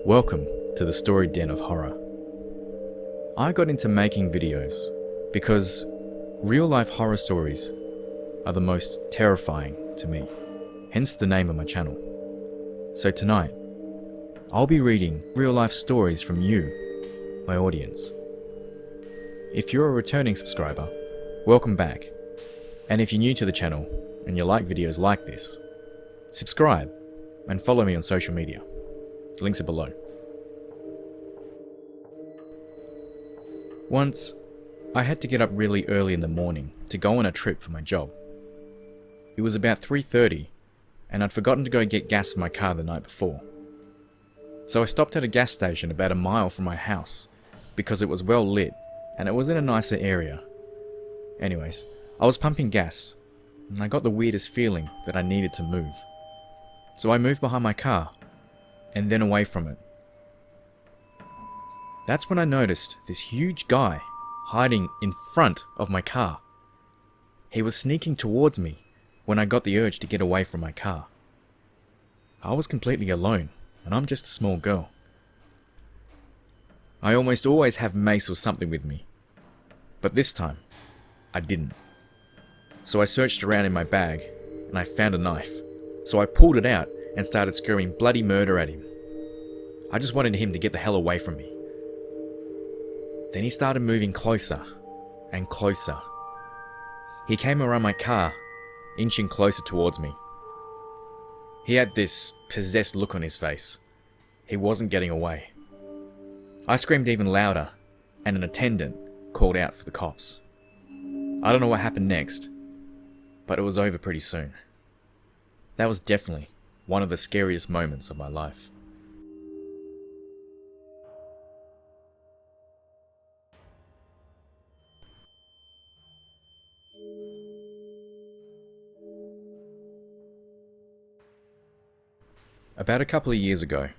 Welcome to the Story Den of Horror. I got into making videos because real life horror stories are the most terrifying to me, hence the name of my channel. So tonight, I'll be reading real life stories from you, my audience. If you're a returning subscriber, welcome back. And if you're new to the channel and you like videos like this, subscribe and follow me on social media. Links are below. Once, I had to get up really early in the morning to go on a trip for my job. It was about 3:30 and I'd forgotten to go get gas for my car the night before. So I stopped at a gas station about a mile from my house because it was well lit and it was in a nicer area. Anyways, I was pumping gas and I got the weirdest feeling that I needed to move. So I moved behind my car and then away from it. That's when I noticed this huge guy hiding in front of my car. He was sneaking towards me when I got the urge to get away from my car. I was completely alone and I'm just a small girl. I almost always have mace or something with me, but this time I didn't. So I searched around in my bag and I found a knife. So I pulled it out and started screaming bloody murder at him. I just wanted him to get the hell away from me. Then he started moving closer and closer. He came around my car, inching closer towards me. He had this possessed look on his face. He wasn't getting away. I screamed even louder, and an attendant called out for the cops. I don't know what happened next, but it was over pretty soon. That was definitely one of the scariest moments of my life. About a couple of years ago,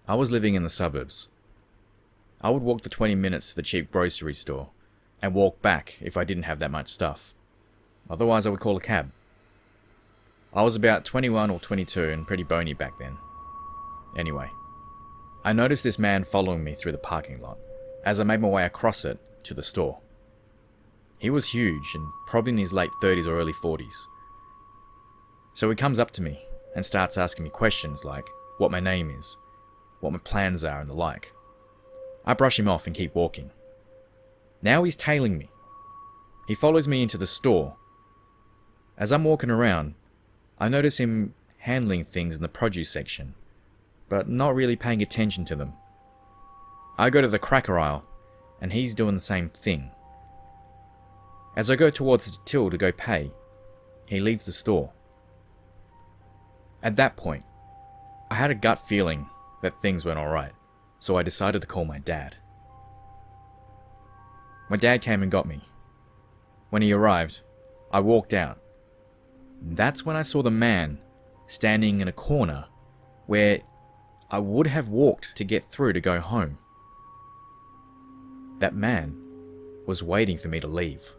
I was living in the suburbs. I would walk the 20 minutes to the cheap grocery store and walk back if I didn't have that much stuff. Otherwise I would call a cab. I was about 21 or 22 and pretty bony back then. Anyway, I noticed this man following me through the parking lot as I made my way across it to the store. He was huge and probably in his late 30s or early 40s. So he comes up to me and starts asking me questions like what my name is, what my plans are and the like. I brush him off and keep walking. Now he's tailing me. He follows me into the store. As I'm walking around, I notice him handling things in the produce section, but not really paying attention to them. I go to the cracker aisle, and he's doing the same thing. As I go towards the till to go pay, he leaves the store. At that point, I had a gut feeling that things weren't alright, so I decided to call my dad. My dad came and got me. When he arrived, I walked out. That's when I saw the man standing in a corner where I would have walked to get through to go home. That man was waiting for me to leave.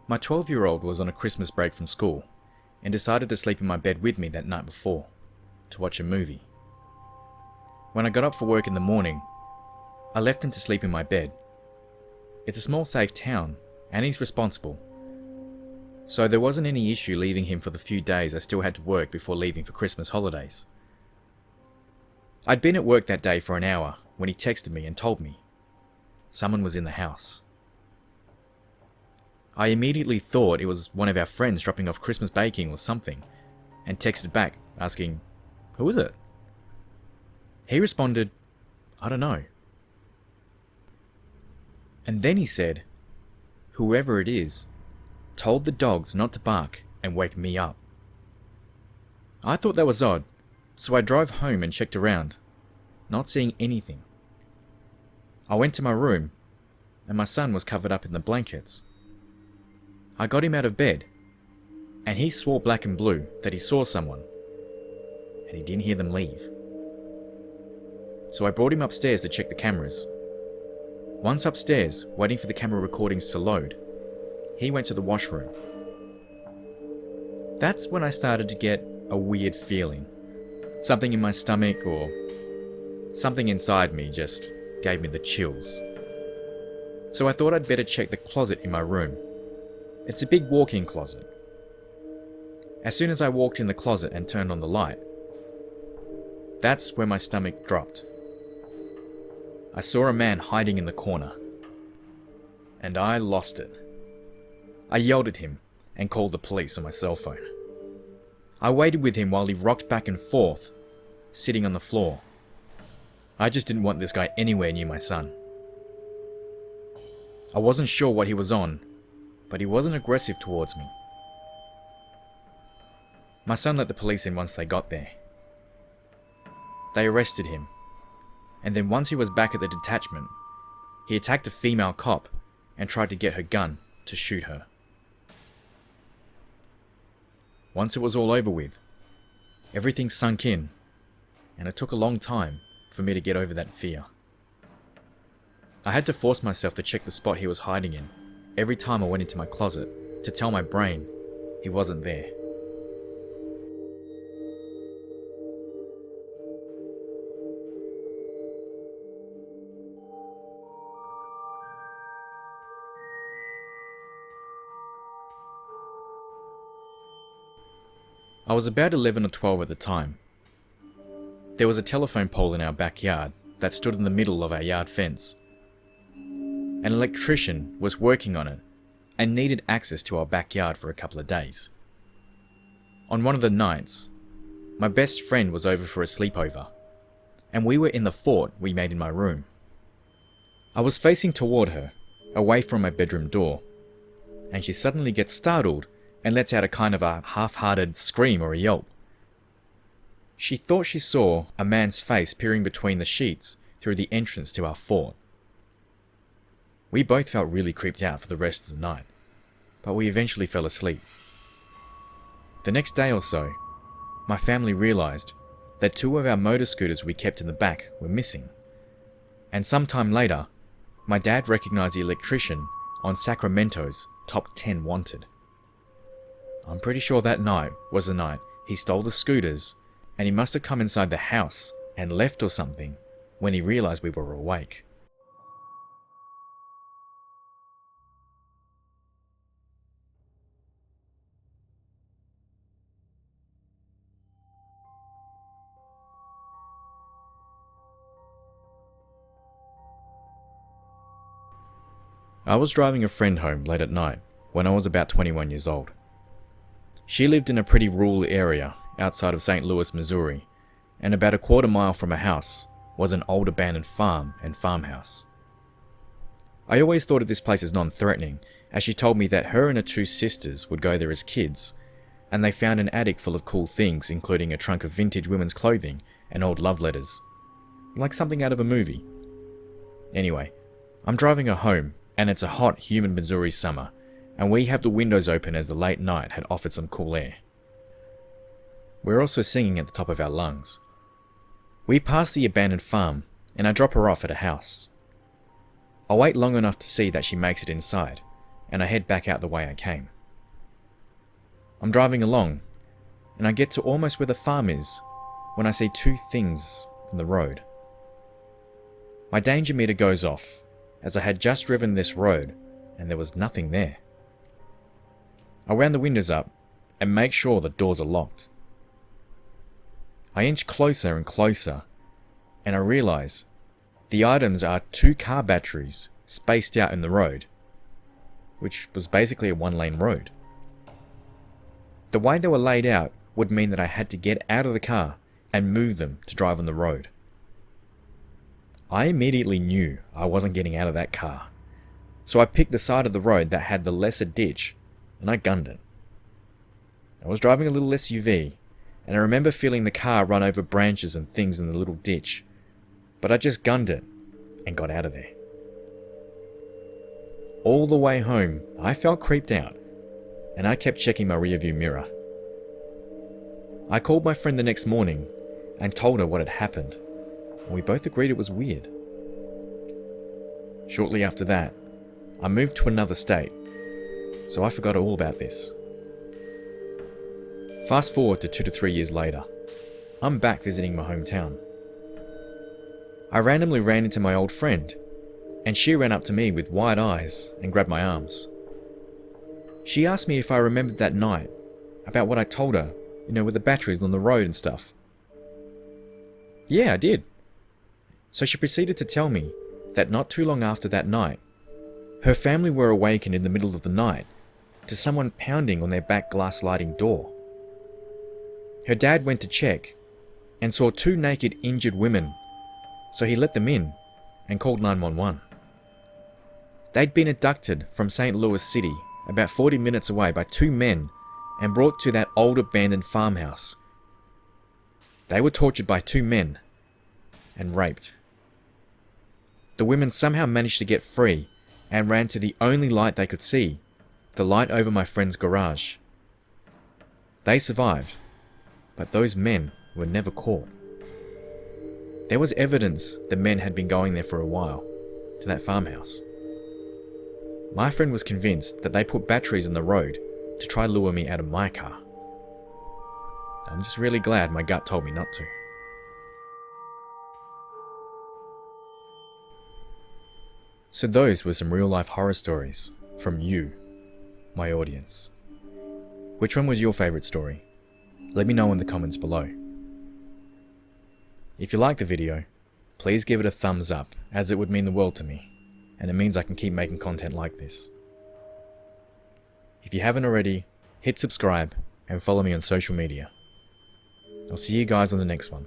My 12-year-old was on a Christmas break from school and decided to sleep in my bed with me that night before to watch a movie. When I got up for work in the morning, I left him to sleep in my bed. It's a small safe town and he's responsible, so there wasn't any issue leaving him for the few days I still had to work before leaving for Christmas holidays. I'd been at work that day for an hour when he texted me and told me someone was in the house. I immediately thought it was one of our friends dropping off Christmas baking or something, and texted back asking, "Who is it?" He responded, "I don't know." And then he said, "Whoever it is told the dogs not to bark and wake me up." I thought that was odd, so I drove home and checked around, not seeing anything. I went to my room, and my son was covered up in the blankets. I got him out of bed, and he swore black and blue that he saw someone, and he didn't hear them leave. so I brought him upstairs to check the cameras. Once upstairs, waiting for the camera recordings to load, he went to the washroom. That's when I started to get a weird feeling. Something in my stomach or something inside me just gave me the chills. So I thought I'd better check the closet in my room. It's a big walk-in closet. As soon as I walked in the closet and turned on the light, that's where my stomach dropped. I saw a man hiding in the corner, and I lost it. I yelled at him and called the police on my cell phone. I waited with him while he rocked back and forth, sitting on the floor. I just didn't want this guy anywhere near my son. I wasn't sure what he was on, but he wasn't aggressive towards me. My son let the police in once they got there. They arrested him, and then once he was back at the detachment, he attacked a female cop and tried to get her gun to shoot her. Once it was all over with, everything sunk in, and it took a long time for me to get over that fear. I had to force myself to check the spot he was hiding in every time I went into my closet to tell my brain he wasn't there. I was about 11 or 12 at the time. There was a telephone pole in our backyard that stood in the middle of our yard fence. An electrician was working on it and needed access to our backyard for a couple of days. On one of the nights, my best friend was over for a sleepover, and we were in the fort we made in my room. I was facing toward her, away from my bedroom door, and she suddenly gets startled and lets out a kind of a half-hearted scream or a yelp. She thought she saw a man's face peering between the sheets through the entrance to our fort. We both felt really creeped out for the rest of the night, but we eventually fell asleep. The next day or so, my family realized that 2 of our motor scooters we kept in the back were missing. And sometime later, my dad recognized the electrician on Sacramento's Top 10 Wanted. I'm pretty sure that night was the night he stole the scooters, and he must have come inside the house and left or something when he realized we were awake. I was driving a friend home late at night when I was about 21 years old. She lived in a pretty rural area outside of St. Louis, Missouri, and about a quarter mile from her house was an old abandoned farm and farmhouse. I always thought of this place as non-threatening, as she told me that her and her 2 sisters would go there as kids, and they found an attic full of cool things, including a trunk of vintage women's clothing and old love letters. Like something out of a movie. Anyway, I'm driving her home, and it's a hot, humid Missouri summer, and we have the windows open as the late night had offered some cool air. We're also singing at the top of our lungs. We pass the abandoned farm, and I drop her off at a house. I wait long enough to see that she makes it inside, and I head back out the way I came. I'm driving along, and I get to almost where the farm is, when I see 2 things on the road. My danger meter goes off, as I had just driven this road, and there was nothing there. I wound the windows up, and make sure the doors are locked. I inch closer and closer, and I realize the items are 2 car batteries spaced out in the road, which was basically a 1-lane road. The way they were laid out would mean that I had to get out of the car and move them to drive on the road. I immediately knew I wasn't getting out of that car, so I picked the side of the road that had the lesser ditch, and I gunned it. I was driving a little SUV, and I remember feeling the car run over branches and things in the little ditch, but I just gunned it and got out of there. All the way home, I felt creeped out, and I kept checking my rearview mirror. I called my friend the next morning and told her what had happened, and we both agreed it was weird. Shortly after that, I moved to another state, so I forgot all about this. Fast forward to 2 to 3 years later, I'm back visiting my hometown. I randomly ran into my old friend, and she ran up to me with wide eyes and grabbed my arms. She asked me if I remembered that night, about what I told her, with the batteries on the road and stuff. Yeah, I did. So she proceeded to tell me that not too long after that night, her family were awakened in the middle of the night to someone pounding on their back glass sliding door. Her dad went to check and saw 2 naked injured women, so he let them in and called 911. They'd been abducted from St. Louis City, about 40 minutes away, by 2 men and brought to that old abandoned farmhouse. They were tortured by 2 men and raped. The women somehow managed to get free and ran to the only light they could see, the light over my friend's garage. They survived, but those men were never caught. There was evidence the men had been going there for a while, to that farmhouse. My friend was convinced that they put batteries in the road to try lure me out of my car. I'm just really glad my gut told me not to. So those were some real life horror stories from you, my audience. Which one was your favourite story? Let me know in the comments below. If you liked the video, please give it a thumbs up, as it would mean the world to me, and it means I can keep making content like this. If you haven't already, hit subscribe and follow me on social media. I'll see you guys on the next one.